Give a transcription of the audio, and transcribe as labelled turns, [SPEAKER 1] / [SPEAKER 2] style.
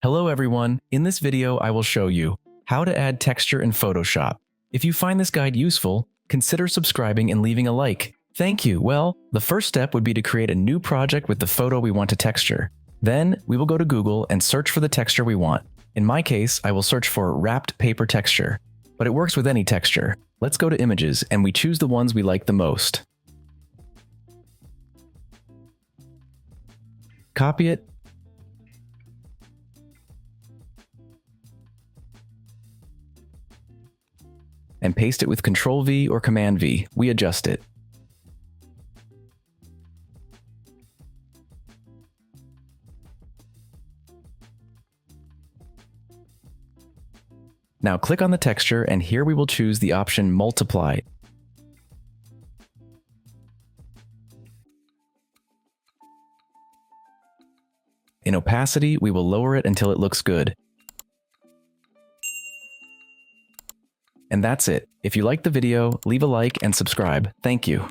[SPEAKER 1] Hello everyone, in this video I will show you how to add texture in Photoshop. If you find this guide useful, consider subscribing and leaving a like. Thank you. Well, the first step would be to create a new project with the photo we want to texture. Then we will go to Google and search for the texture we want. In my case, I will search for wrapped paper texture, but it works with any texture. Let's go to images and we choose the ones we like the most. Copy it, and paste it with Ctrl-V or Command-V. We adjust it. Now click on the texture and here we will choose the option Multiply. In opacity, we will lower it until it looks good. And that's it. If you liked the video, leave a like and subscribe. Thank you.